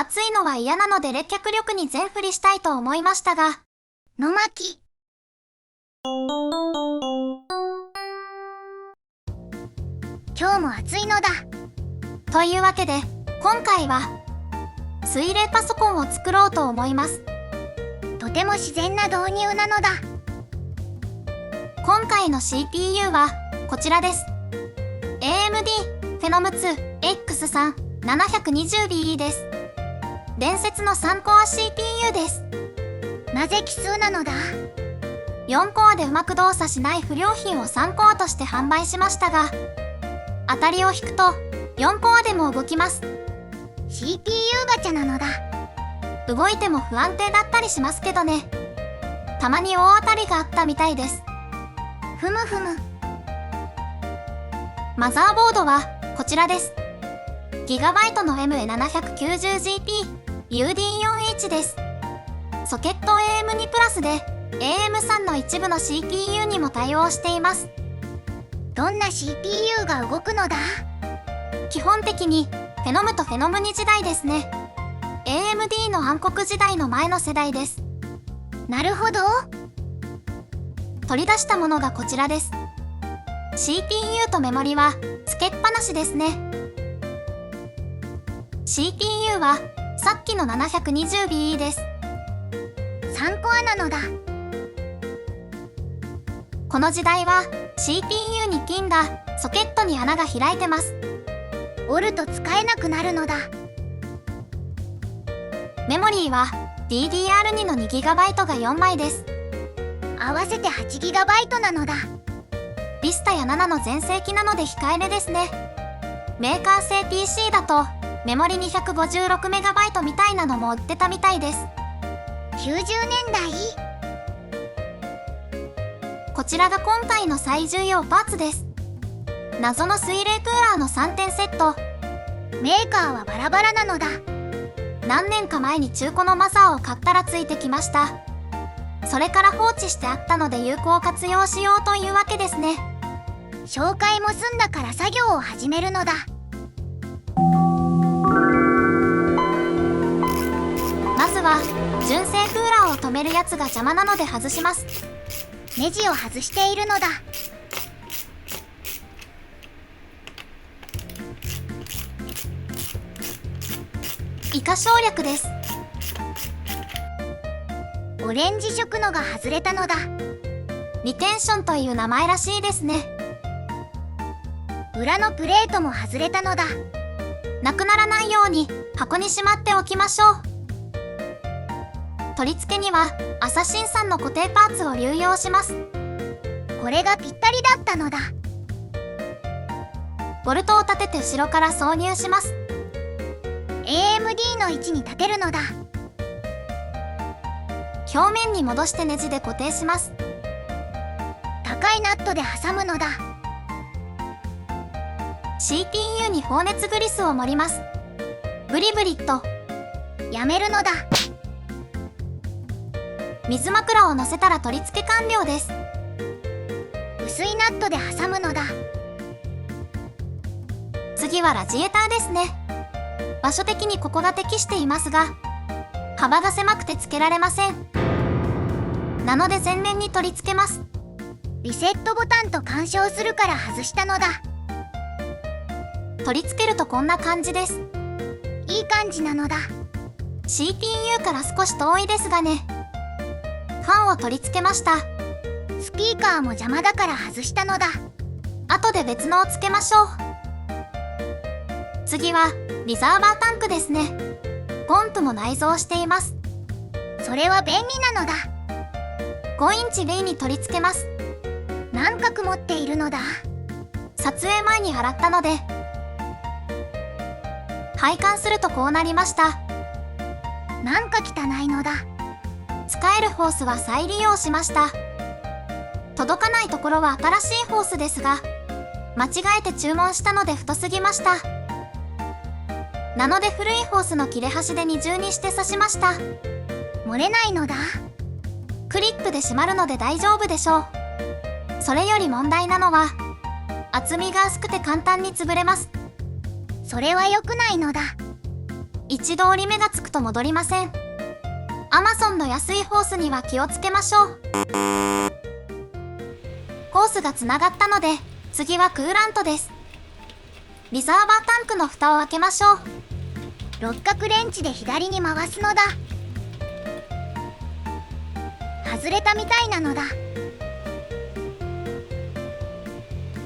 暑いのは嫌なので冷却力に全振りしたいと思いましたが、野巻。今日も暑いのだ。というわけで、今回は、水冷パソコンを作ろうと思います。とても自然な導入なのだ。今回の CPU は、こちらです。AMD Phenom 2 X3 720BE です。伝説の3コア CPU です。なぜ奇数なのだ。4コアでうまく動作しない不良品を3コアとして販売しましたが、当たりを引くと4コアでも動きます。CPU ガチャなのだ。動いても不安定だったりしますけどね。たまに大当たりがあったみたいです。ふむふむ。マザーボードはこちらです。GB の MA790GP UD4H です。ソケット AM2 プラスで AM3 の一部の CPU にも対応しています。どんな CPU が動くのだ。基本的にフェノムとフェノム2時代ですね。AMD の暗黒時代の前の世代です。なるほど。取り出したものがこちらです。CPU とメモリはつけっぱなしですね。CPU はさっきの 720BE です。3コアなのだ。この時代は CPU にピンがソケットに穴が開いてます。折ると使えなくなるのだ。メモリーは DDR2 の 2GB が4枚です。合わせて 8GB なのだ。Vista や7の全盛期なので控えめですね。メーカー製 PC だとメモリ 256MB みたいなのも売ってたみたいです。90年代。こちらが今回の最重要パーツです。謎の水冷クーラーの3点セット。メーカーはバラバラなのだ。何年か前に中古のマザーを買ったらついてきました。それから放置してあったので有効活用しようというわけですね。紹介も済んだから作業を始めるのだ。まずは純正クーラーを止めるやつが邪魔なので外します。ネジを外しているのだ。以下省略です。オレンジ色のが外れたのだ。リテンションという名前らしいですね。裏のプレートも外れたのだ。なくならないように箱にしまっておきましょう。取り付けにはアサシンさんの固定パーツを流用します。これがぴったりだったのだ。ボルトを立てて後ろから挿入します。 AMD の位置に立てるのだ。表面に戻してネジで固定します。高いナットで挟むのだ。 CPU に放熱グリスを盛ります。ブリブリっとやめるのだ。水枕を乗せたら取り付け完了です。薄いナットで挟むのだ。次はラジエーターですね。場所的にここが適していますが、幅が狭くてつけられません。なので前面に取り付けます。リセットボタンと干渉するから外したのだ。取り付けるとこんな感じです。いい感じなのだ。 CPU から少し遠いですがね。ファンを取り付けました。スピーカーも邪魔だから外したのだ。後で別のを付けましょう。次はリザーバータンクですね。ポンプも内蔵しています。それは便利なのだ。5インチレイに取り付けます。何角持っているのだ。撮影前に洗ったので、配管するとこうなりました。なんか汚いのだ。使えるホースは再利用しました。届かないところは新しいホースですが、間違えて注文したので太すぎました。なので古いホースの切れ端で二重にして刺しました。漏れないのだ。クリップで閉まるので大丈夫でしょう。それより問題なのは、厚みが薄くて簡単に潰れます。それは良くないのだ。一度折り目がつくと戻りません。Amazon の安いホースには気をつけましょう。ホースがつながったので、次はクーラントです。リザーバータンクの蓋を開けましょう。六角レンチで左に回すのだ。外れたみたいなのだ。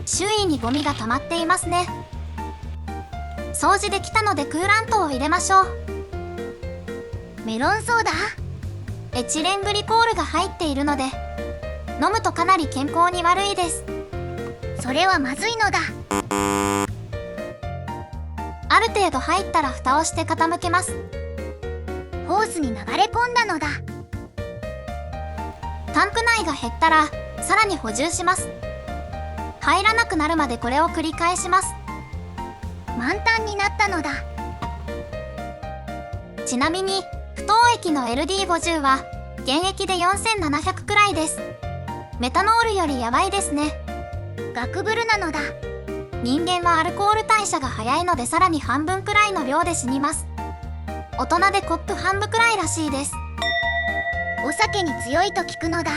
周囲にゴミが溜まっていますね。掃除できたのでクーラントを入れましょう。メロンソーダ？エチレングリコールが入っているので、飲むとかなり健康に悪いです。それはまずいのだ。ある程度入ったら蓋をして傾けます。ホースに流れ込んだのだ。タンク内が減ったらさらに補充します。入らなくなるまでこれを繰り返します。満タンになったのだ。ちなみに不凍液の LD50 は原液で4700くらいです。メタノールよりやばいですね。ガクブルなのだ。人間はアルコール代謝が早いのでさらに半分くらいの量で死にます。大人でコップ半分くらいらしいです。お酒に強いと聞くのだ。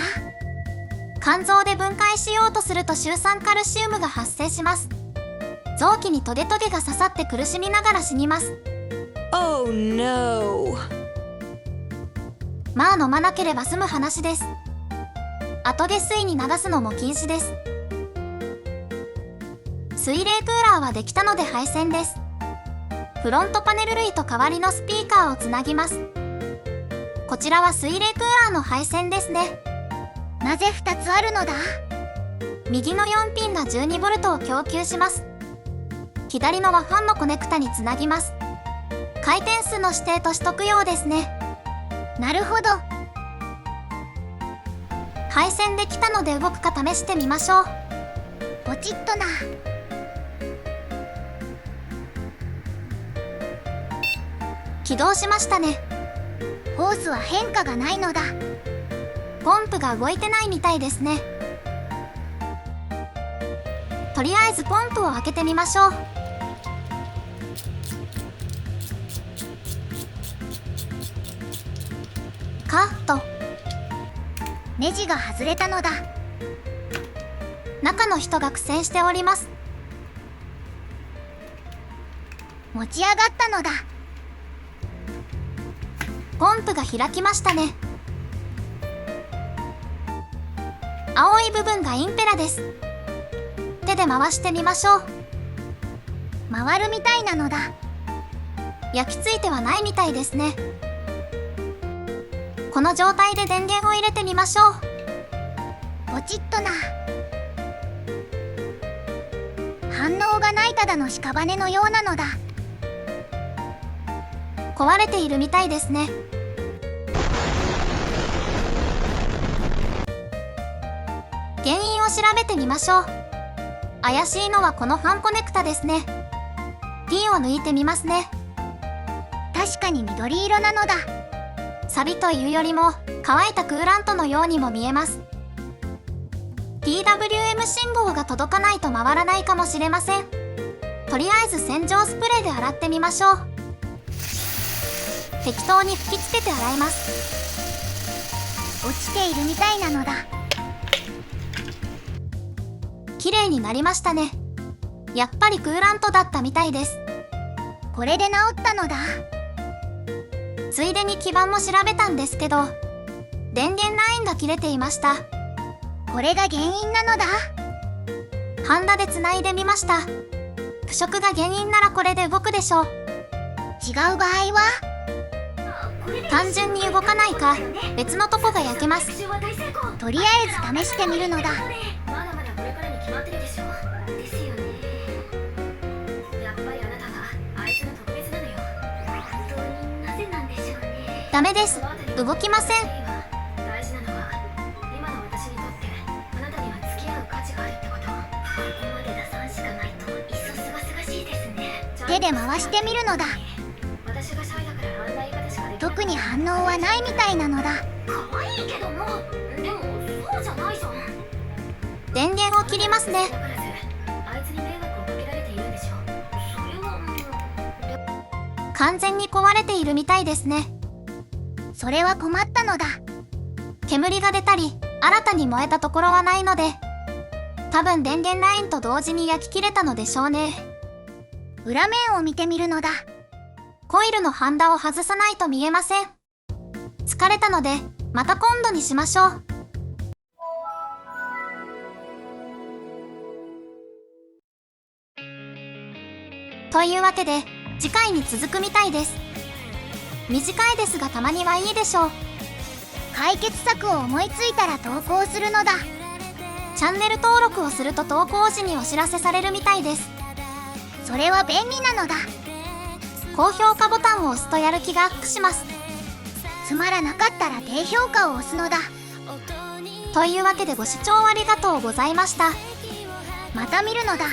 肝臓で分解しようとするとシュウ酸カルシウムが発生します。臓器にトゲトゲが刺さって苦しみながら死にます。Oh no! まあ飲まなければ済む話です。後で水に流すのも禁止です。水冷クーラーはできたので配線です。フロントパネル類と代わりのスピーカーをつなぎます。こちらは水冷クーラーの配線ですね。なぜ2つあるのだ？右の4ピンが 12V を供給します。左のはファンのコネクタにつなぎます。回転数の指定としとくようですね。なるほど。配線できたので動くか試してみましょう。ポチッとな。起動しましたね。ホースは変化がないのだ。ポンプが動いてないみたいですね。とりあえずポンプを開けてみましょう。カット。ネジが外れたのだ。中の人が苦戦しております。持ち上がったのだ。ポンプが開きましたね。青い部分がインペラです。手で回してみましょう。回るみたいなのだ。焼き付いてはないみたいですね。この状態で電源を入れてみましょう。ポチッとな。反応がないただの屍のようなのだ。壊れているみたいですね。原因を調べてみましょう。怪しいのはこのファンコネクタですね。ピンを抜いてみますね。確かに緑色なのだ。サビというよりも乾いたクーラントのようにも見えます。 PWM 信号が届かないと回らないかもしれません。とりあえず洗浄スプレーで洗ってみましょう。適当に吹きつけて洗います。落ちているみたいなのだ。綺麗になりましたね。やっぱりクーラントだったみたいです。これで治ったのだ。ついでに基板も調べたんですけど、電源ラインが切れていました。これが原因なのだ。ハンダでつないでみました。腐食が原因ならこれで動くでしょう。違う場合は単純に動かないか別のとこが焼けます。とりあえず試してみるのだ。まだまだこれからに決まってるでしょ。ですよね。やっぱりあなたはあいつの特別なのよ。本当になぜなんでしょうね。ダメです。動きません。大事なのは今の私にとってあなたには付き合う価値があるってこと。ここまで打算しかないといっそすがすがしいですね。手で回してみるのだ。私がシャイだからあんな言い方しかできない。特に反応はないみたいなのだ。可愛いけども、でもそうじゃないじゃん。電源を切りますね。あいつに迷惑をかけられているんでしょ。それは完全に壊れているみたいですね。それは困ったのだ。煙が出たり新たに燃えたところはないので、多分電源ラインと同時に焼き切れたのでしょうね。裏面を見てみるのだ。コイルのハンダを外さないと見えません。疲れたのでまた今度にしましょう。というわけで次回に続くみたいです。短いですがたまにはいいでしょう。解決策を思いついたら投稿するのだ。チャンネル登録をすると投稿時にお知らせされるみたいです。それは便利なのだ。高評価ボタンを押すとやる気がアップします。つまらなかったら低評価を押すのだ。というわけでご視聴ありがとうございました。また見るのだ。